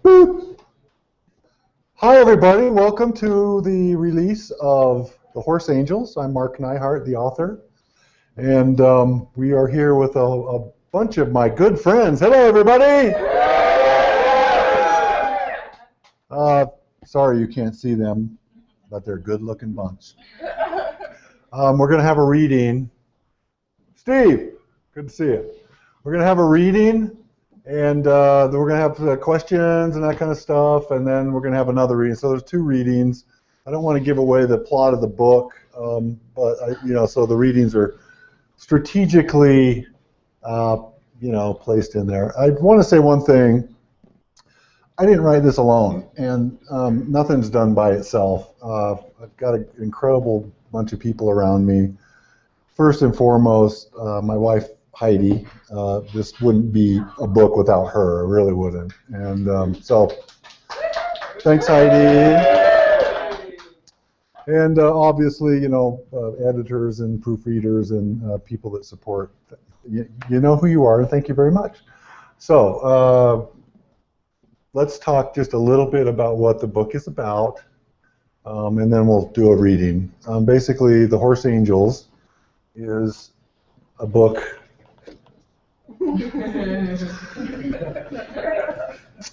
Boop. Hi, everybody. Welcome to the release of The Horse Angels. I'm Mark Neihart, the author. And we are here with a bunch of my good friends. Hello, everybody. Sorry you can't see them, but they're a good-looking bunch. We're going to have a reading. Steve, good to see you. We're going to have a reading, and then we're going to have questions and that kind of stuff, and then we're going to have another reading. So there's two readings. I don't want to give away the plot of the book, but so the readings are strategically, placed in there. I want to say one thing. I didn't write this alone, and nothing's done by itself. I've got an incredible bunch of people around me. First and foremost, my wife, Heidi. This wouldn't be a book without her. It really wouldn't. And so, thanks, Heidi. And obviously, editors and proofreaders and people that support. You know who you are, and thank you very much. So, let's talk just a little bit about what the book is about, and then we'll do a reading. Basically, The Horse Angels is a book.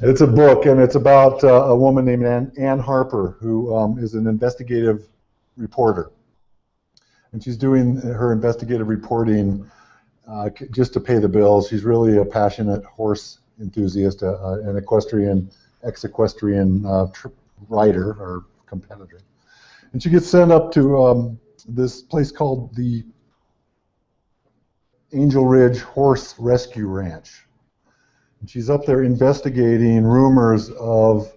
It's a book, and it's about a woman named Anne Harper, who is an investigative reporter. And she's doing her investigative reporting just to pay the bills. She's really a passionate horse enthusiast, an ex-equestrian rider or competitor. And she gets sent up to this place called the Angel Ridge Horse Rescue Ranch. And she's up there investigating rumors of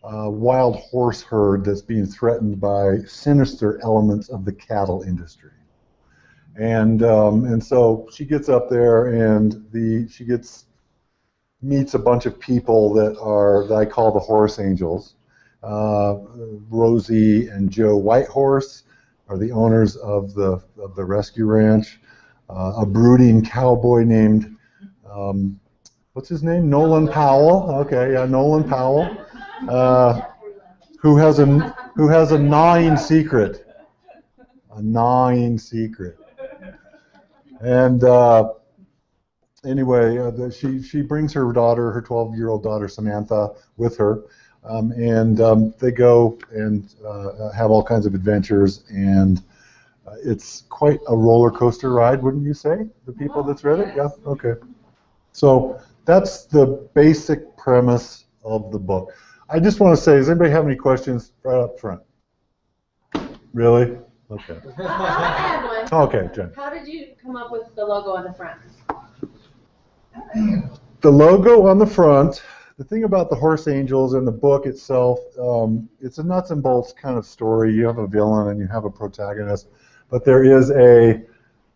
a wild horse herd that's being threatened by sinister elements of the cattle industry. And so she gets up there, and she meets a bunch of people that I call the Horse Angels. Rosie and Joe Whitehorse are the owners of the rescue ranch. A brooding cowboy named, what's his name? Nolan Powell. Okay, yeah, Nolan Powell, who has a gnawing secret. A gnawing secret. And anyway, she brings her daughter, her 12-year-old daughter Samantha, with her, and they go and have all kinds of adventures, and it's quite a roller coaster ride, wouldn't you say? The people that's read it? Yeah? Okay. So that's the basic premise of the book. I just want to say, does anybody have any questions right up front? Really? Okay. I had one. Okay, Jen. How did you come up with the logo on the front? The logo on the front, the thing about the Horse Angels and the book itself, it's a nuts and bolts kind of story. You have a villain and you have a protagonist, but there is a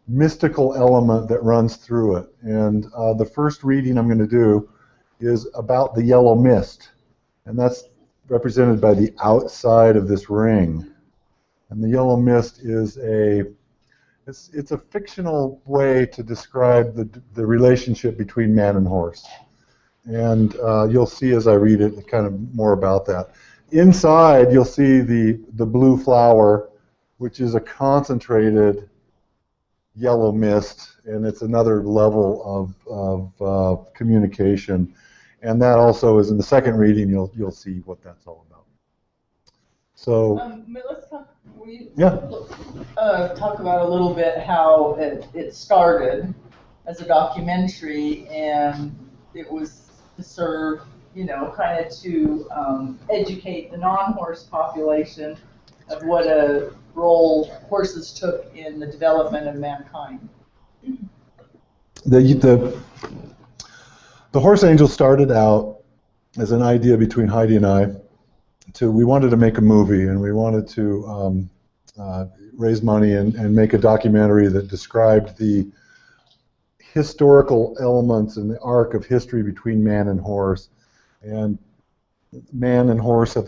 mystical element that runs through it. And the first reading I'm going to do is about the yellow mist, and that's represented by the outside of this ring. And the yellow mist is it's a fictional way to describe the relationship between man and horse. And you'll see as I read it kind of more about that. Inside, you'll see the blue flower, which is a concentrated yellow mist, and it's another level of communication. And that also is in the second reading. You'll see what that's all about. So, Melissa, we yeah. Talk about a little bit how it started as a documentary, and it was to serve, kind of to educate the non-horse population of what a role horses took in the development of mankind. The Horse Angels started out as an idea between Heidi and I. We wanted to make a movie, and we wanted to raise money and make a documentary that described the historical elements and the arc of history between man and horse. And man and horse have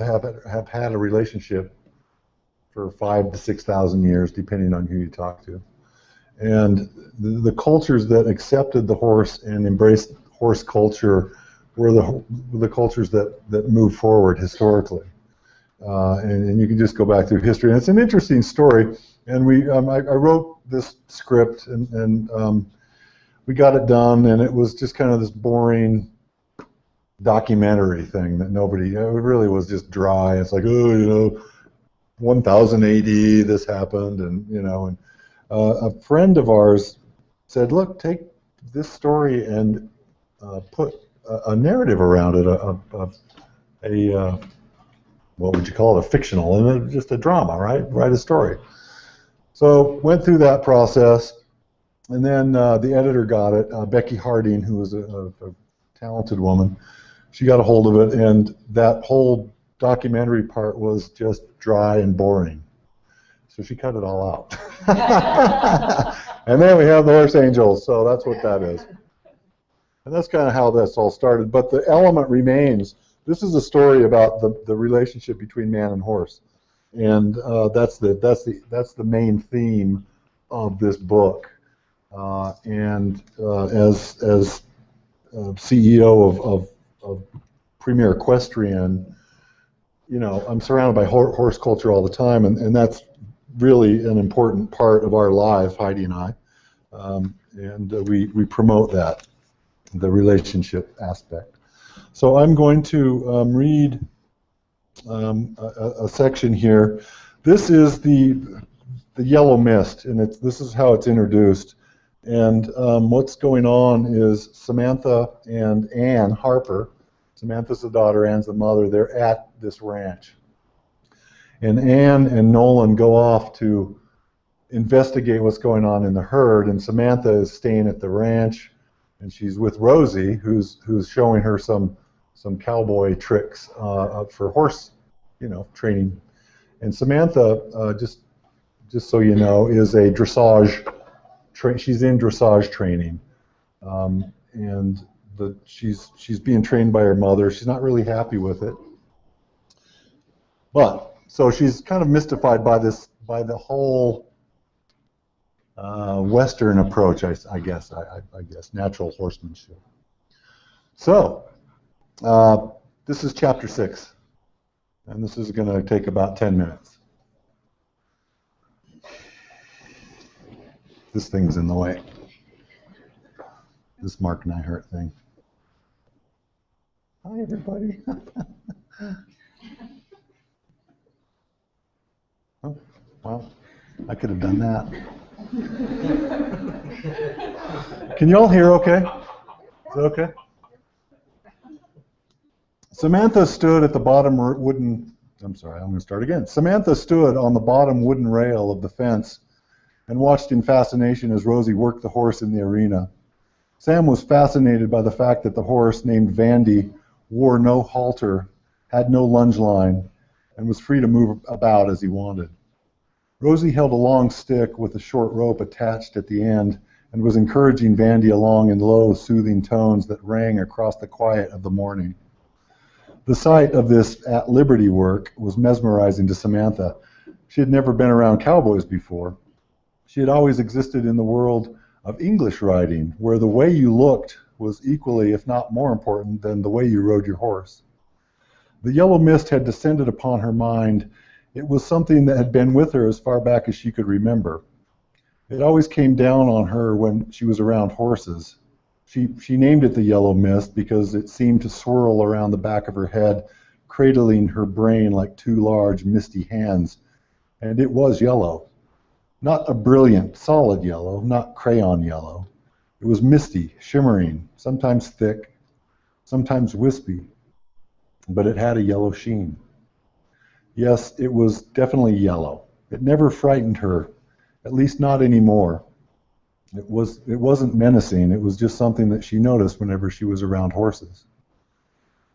had a relationship for 5,000 to 6,000 years, depending on who you talk to. And the cultures that accepted the horse and embraced horse culture were the cultures that moved forward historically. And you can just go back through history. And it's an interesting story. And I wrote this script, and we got it done, and it was just kind of this boring documentary thing that it really was just dry. It's like, 1000 AD, this happened, and a friend of ours said, look, take this story and put a narrative around it, what would you call it, a fictional, and just a drama, right? Write a story. So went through that process, and then the editor got it, Becky Harding, who was a talented woman. She got a hold of it, and that whole documentary part was just dry and boring. So she cut it all out. And then we have the Horse Angels, so that's what that is. And that's kind of how this all started. But the element remains. This is a story about the relationship between man and horse, and that's the main theme of this book. And as CEO of Premier Equestrian, I'm surrounded by horse culture all the time, and that's really an important part of our life, Heidi and I, and we promote that, the relationship aspect. So I'm going to read a section here. This is the yellow mist, and this is how it's introduced. And what's going on is Samantha and Anne Harper. Samantha's the daughter, Anne's the mother. They're at this ranch. And Anne and Nolan go off to investigate what's going on in the herd, and Samantha is staying at the ranch, and she's with Rosie, who's showing her some cowboy tricks for horse, training. And Samantha, just so you know, is a dressage. She's in dressage training, and she's being trained by her mother. She's not really happy with it, but so she's kind of mystified by the whole Western approach, I guess, natural horsemanship. So this is chapter 6, and this is going to take about 10 minutes. This thing's in the way. This Mark Nyhart thing. Hi, everybody. Oh, well, I could have done that. Can you all hear okay? Is it okay? Samantha stood at the bottom wooden... I'm sorry, I'm going to start again. Samantha stood on the bottom wooden rail of the fence and watched in fascination as Rosie worked the horse in the arena. Sam was fascinated by the fact that the horse, named Vandy, wore no halter, had no lunge line, and was free to move about as he wanted. Rosie held a long stick with a short rope attached at the end and was encouraging Vandy along in low, soothing tones that rang across the quiet of the morning. The sight of this at-liberty work was mesmerizing to Samantha. She had never been around cowboys before. She had always existed in the world of English riding, where the way you looked was equally, if not more important, than the way you rode your horse. The yellow mist had descended upon her mind. It was something that had been with her as far back as she could remember. It always came down on her when she was around horses. She named it the yellow mist because it seemed to swirl around the back of her head, cradling her brain like two large, misty hands. And it was yellow. Not a brilliant, solid yellow, not crayon yellow. It was misty, shimmering, sometimes thick, sometimes wispy, but it had a yellow sheen. Yes, it was definitely yellow. It never frightened her, at least not anymore. It wasn't menacing. It was just something that she noticed whenever she was around horses.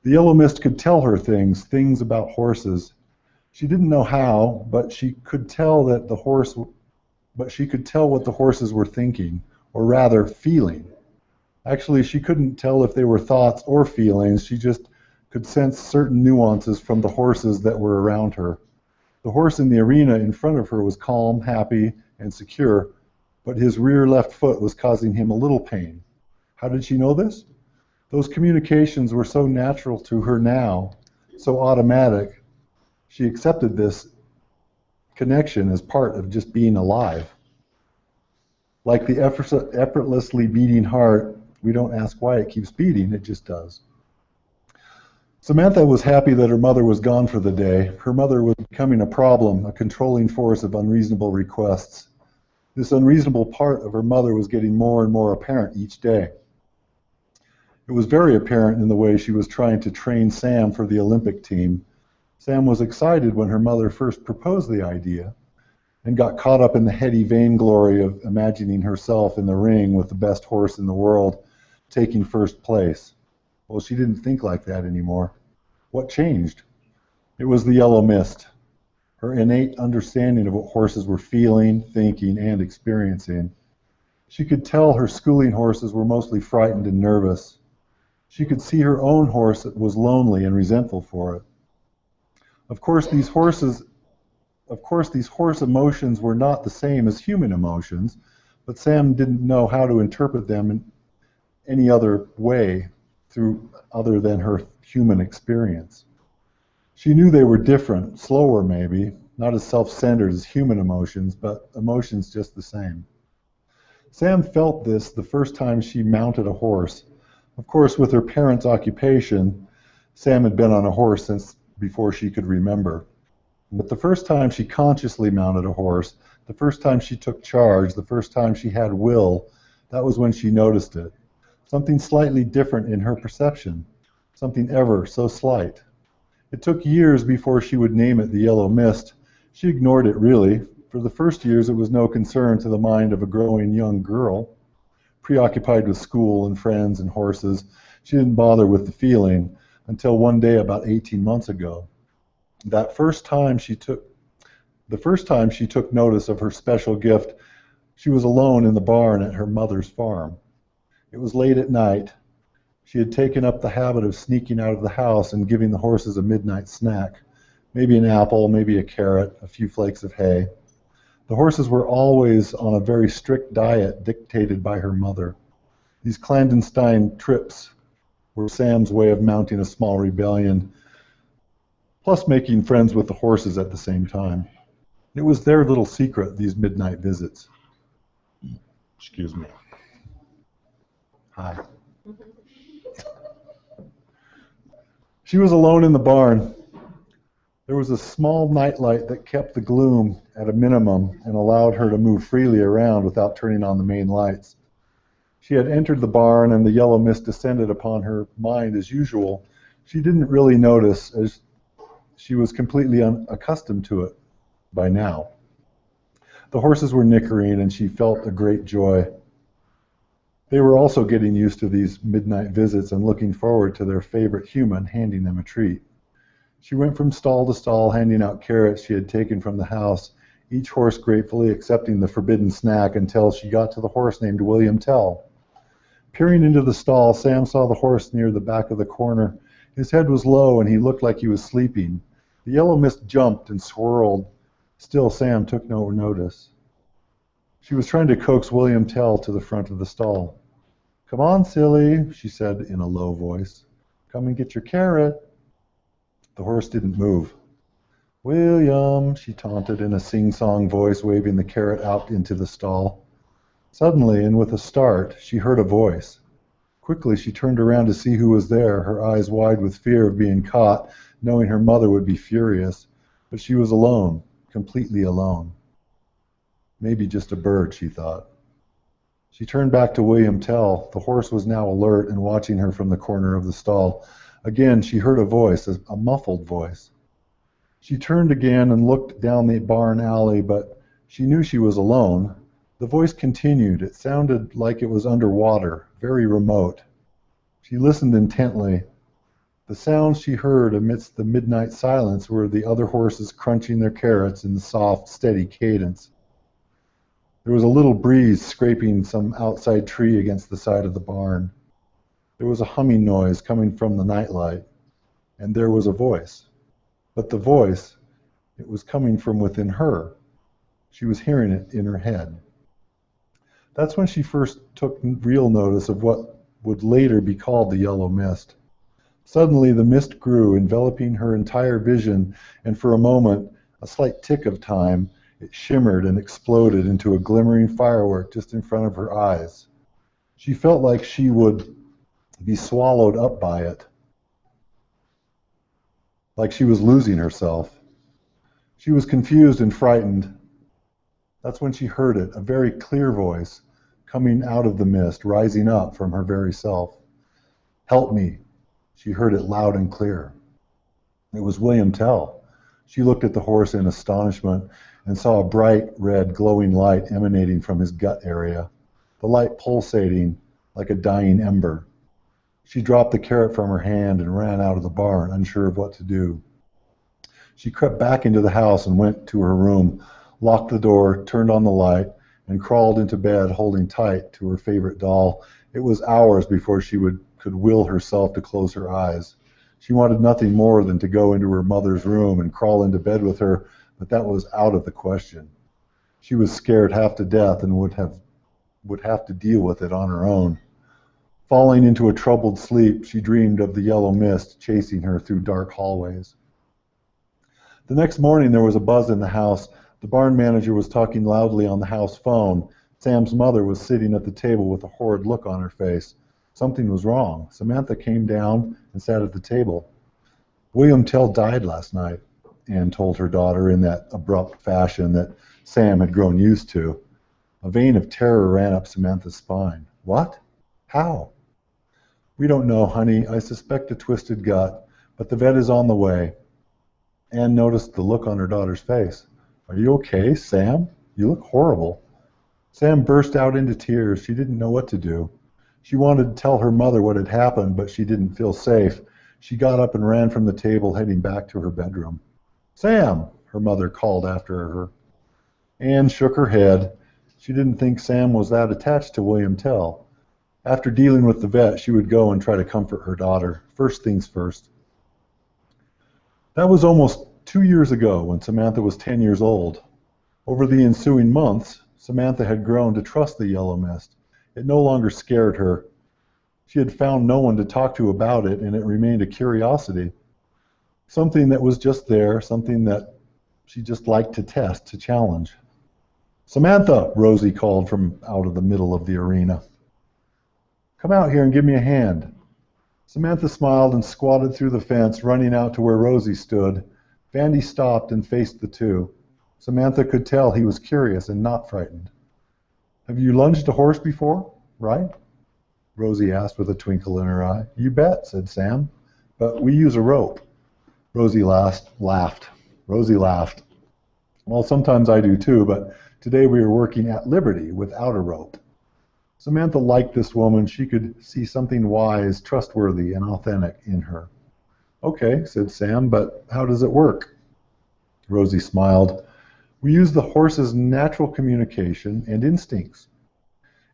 The yellow mist could tell her things about horses. She didn't know how, but she could tell what the horses were thinking, or rather feeling. Actually, she couldn't tell if they were thoughts or feelings. She just could sense certain nuances from the horses that were around her. The horse in the arena in front of her was calm, happy, and secure, but his rear left foot was causing him a little pain. How did she know this? Those communications were so natural to her now, so automatic. She accepted this connection as part of just being alive. Like the effortlessly beating heart, we don't ask why it keeps beating, it just does. Samantha was happy that her mother was gone for the day. Her mother was becoming a problem, a controlling force of unreasonable requests. This unreasonable part of her mother was getting more and more apparent each day. It was very apparent in the way she was trying to train Sam for the Olympic team. Sam was excited when her mother first proposed the idea and got caught up in the heady vainglory of imagining herself in the ring with the best horse in the world, taking first place. Well, she didn't think like that anymore. What changed? It was the yellow mist, her innate understanding of what horses were feeling, thinking, and experiencing. She could tell her schooling horses were mostly frightened and nervous. She could see her own horse was lonely and resentful for it. Of course, these horse emotions were not the same as human emotions, but Sam didn't know how to interpret them in any other way other than her human experience. She knew they were different, slower maybe, not as self-centered as human emotions, but emotions just the same. Sam felt this the first time she mounted a horse. Of course, with her parents' occupation, Sam had been on a horse since before she could remember. But the first time she consciously mounted a horse, the first time she took charge, the first time she had will, that was when she noticed it. Something slightly different in her perception, something ever so slight. It took years before she would name it the yellow mist. She ignored it really. For the first years it was no concern to the mind of a growing young girl. Preoccupied with school and friends and horses, she didn't bother with the feeling until one day about 18 months ago. The first time she took notice of her special gift, she was alone in the barn at her mother's farm. It was late at night. She had taken up the habit of sneaking out of the house and giving the horses a midnight snack, maybe an apple, maybe a carrot, a few flakes of hay. The horses were always on a very strict diet dictated by her mother. These clandestine trips were Sam's way of mounting a small rebellion, plus making friends with the horses at the same time. It was their little secret, these midnight visits. Excuse me. Hi. She was alone in the barn. There was a small nightlight that kept the gloom at a minimum and allowed her to move freely around without turning on the main lights. She had entered the barn and the yellow mist descended upon her mind as usual. She didn't really notice, as she was completely unaccustomed to it by now. The horses were nickering and she felt a great joy. They were also getting used to these midnight visits and looking forward to their favorite human handing them a treat. She went from stall to stall handing out carrots she had taken from the house, each horse gratefully accepting the forbidden snack until she got to the horse named William Tell. Peering into the stall, Sam saw the horse near the back of the corner. His head was low and he looked like he was sleeping. The yellow mist jumped and swirled. Still, Sam took no notice. She was trying to coax William Tell to the front of the stall. "Come on, silly," she said in a low voice. "Come and get your carrot." The horse didn't move. "William," she taunted in a sing-song voice, waving the carrot out into the stall. Suddenly, and with a start, she heard a voice. Quickly, she turned around to see who was there, her eyes wide with fear of being caught, knowing her mother would be furious. But she was alone, completely alone. Maybe just a bird, she thought. She turned back to William Tell. The horse was now alert and watching her from the corner of the stall. Again, she heard a voice, a muffled voice. She turned again and looked down the barn alley, but she knew she was alone. The voice continued. It sounded like it was underwater, very remote. She listened intently. The sounds she heard amidst the midnight silence were the other horses crunching their carrots in the soft, steady cadence. There was a little breeze scraping some outside tree against the side of the barn. There was a humming noise coming from the nightlight, and there was a voice. But the voice, it was coming from within her. She was hearing it in her head. That's when she first took real notice of what would later be called the yellow mist. Suddenly the mist grew, enveloping her entire vision, and for a moment, a slight tick of time, it shimmered and exploded into a glimmering firework just in front of her eyes. She felt like she would be swallowed up by it, like she was losing herself. She was confused and frightened. That's when she heard it, a very clear voice coming out of the mist, rising up from her very self. "Help me." She heard it loud and clear. It was William Tell. She looked at the horse in astonishment and saw a bright red glowing light emanating from his gut area, the light pulsating like a dying ember. She dropped the carrot from her hand and ran out of the barn, unsure of what to do. She crept back into the house and went to her room, locked the door, turned on the light, and crawled into bed holding tight to her favorite doll. It was hours before she could will herself to close her eyes. She wanted nothing more than to go into her mother's room and crawl into bed with her, but that was out of the question. She was scared half to death and would have to deal with it on her own. Falling into a troubled sleep, she dreamed of the yellow mist chasing her through dark hallways. The next morning there was a buzz in the house. The barn manager was talking loudly on the house phone. Sam's mother was sitting at the table with a horrid look on her face. Something was wrong. Samantha came down and sat at the table. "William Tell died last night," Anne told her daughter in that abrupt fashion that Sam had grown used to. A vein of terror ran up Samantha's spine. "What? How?" "We don't know, honey. I suspect a twisted gut, but the vet is on the way." Anne noticed the look on her daughter's face. "Are you okay, Sam? You look horrible." Sam burst out into tears. She didn't know what to do. She wanted to tell her mother what had happened, but she didn't feel safe. She got up and ran from the table, heading back to her bedroom. "Sam!" her mother called after her. Anne shook her head. She didn't think Sam was that attached to William Tell. After dealing with the vet, she would go and try to comfort her daughter. First things first. That was almost 2 years ago, when Samantha was 10 years old. Over the ensuing months, Samantha had grown to trust the yellow mist. It no longer scared her. She had found no one to talk to about it, and it remained a curiosity. Something that was just there, something that she just liked to test, to challenge. "Samantha!" Rosie called from out of the middle of the arena. "Come out here and give me a hand." Samantha smiled and squatted through the fence, running out to where Rosie stood. Vandy stopped and faced the two. Samantha could tell he was curious and not frightened. "Have you lunged a horse before, right?" Rosie asked with a twinkle in her eye. "You bet," said Sam, "but we use a rope." Rosie laughed. Rosie laughed. "Well, sometimes I do too, but today we are working at liberty without a rope." Samantha liked this woman. She could see something wise, trustworthy, and authentic in her. "Okay," said Sam, "but how does it work?" Rosie smiled. "We use the horse's natural communication and instincts,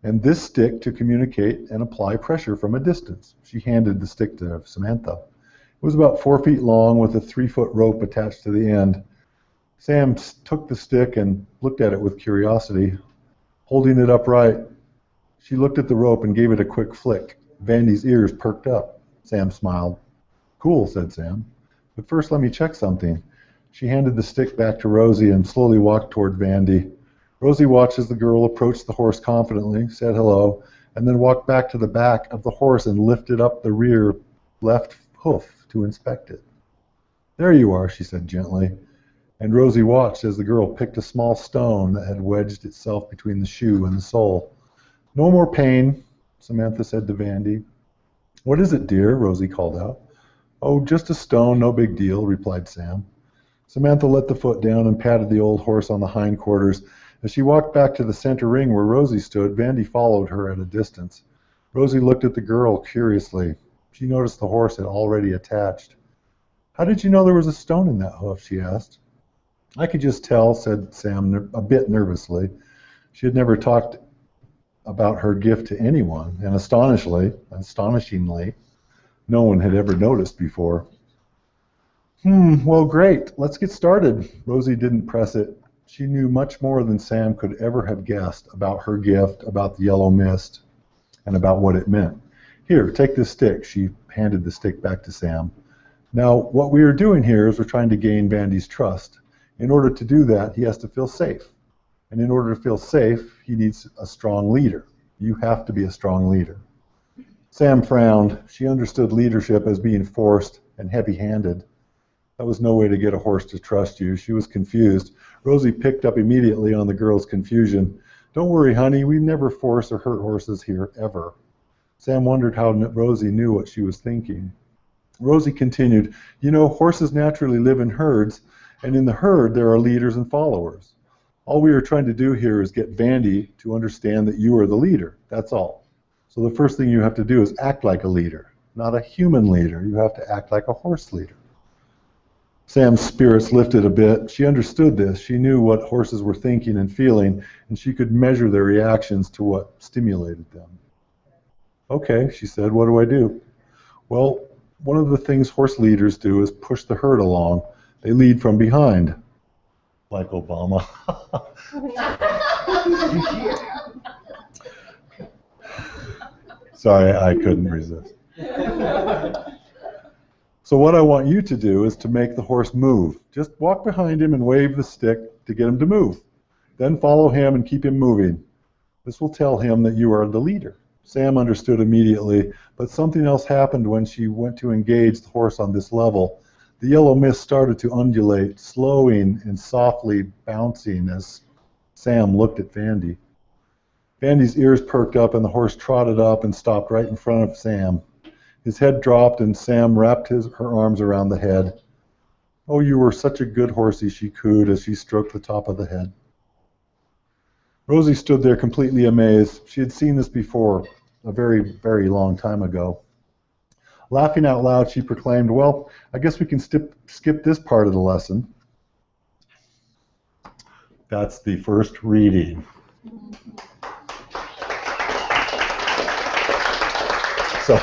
and this stick to communicate and apply pressure from a distance." She handed the stick to Samantha. It was about 4 feet long with a 3-foot rope attached to the end. Sam took the stick and looked at it with curiosity. Holding it upright, she looked at the rope and gave it a quick flick. Vandy's ears perked up. Sam smiled. "Cool," said Sam. "But first let me check something." She handed the stick back to Rosie and slowly walked toward Vandy. Rosie watched as the girl approached the horse confidently, said hello, and then walked back to the back of the horse and lifted up the rear left hoof to inspect it. "There you are," she said gently, and Rosie watched as the girl picked a small stone that had wedged itself between the shoe and the sole. "No more pain," Samantha said to Vandy. "What is it, dear?" Rosie called out. "Oh, just a stone, no big deal," replied Sam. Samantha let the foot down and patted the old horse on the hindquarters. As she walked back to the center ring where Rosie stood, Vandy followed her at a distance. Rosie looked at the girl curiously. She noticed the horse had already attached. "How did you know there was a stone in that hoof?" she asked. "I could just tell," said Sam a bit nervously. She had never talked about her gift to anyone, and astonishingly, no one had ever noticed before. Well, great. Let's get started." Rosie didn't press it. She knew much more than Sam could ever have guessed about her gift, about the yellow mist, and about what it meant. Here, take this stick. She handed the stick back to Sam. Now, what we are doing here is we're trying to gain Vandy's trust. In order to do that, he has to feel safe. And in order to feel safe, he needs a strong leader. You have to be a strong leader. Sam frowned. She understood leadership as being forced and heavy-handed. That was no way to get a horse to trust you. She was confused. Rosie picked up immediately on the girl's confusion. Don't worry, honey, we never force or hurt horses here, ever. Sam wondered how Rosie knew what she was thinking. Rosie continued, you know, horses naturally live in herds, and in the herd there are leaders and followers. All we are trying to do here is get Vandy to understand that you are the leader. That's all. So the first thing you have to do is act like a leader, not a human leader. You have to act like a horse leader. Sam's spirits lifted a bit. She understood this. She knew what horses were thinking and feeling, and she could measure their reactions to what stimulated them. Okay, she said, what do I do? Well, one of the things horse leaders do is push the herd along. They lead from behind, like Obama. Sorry, I couldn't resist. So what I want you to do is to make the horse move. Just walk behind him and wave the stick to get him to move. Then follow him and keep him moving. This will tell him that you are the leader. Sam understood immediately, but something else happened when she went to engage the horse on this level. The yellow mist started to undulate, slowing and softly bouncing as Sam looked at Vandy. Vandy's ears perked up and the horse trotted up and stopped right in front of Sam. His head dropped and Sam wrapped her arms around the head. Oh, you were such a good horsey, she cooed as she stroked the top of the head. Rosie stood there completely amazed. She had seen this before, a very, very long time ago. Laughing out loud, she proclaimed, well, I guess we can skip this part of the lesson. That's the first reading. So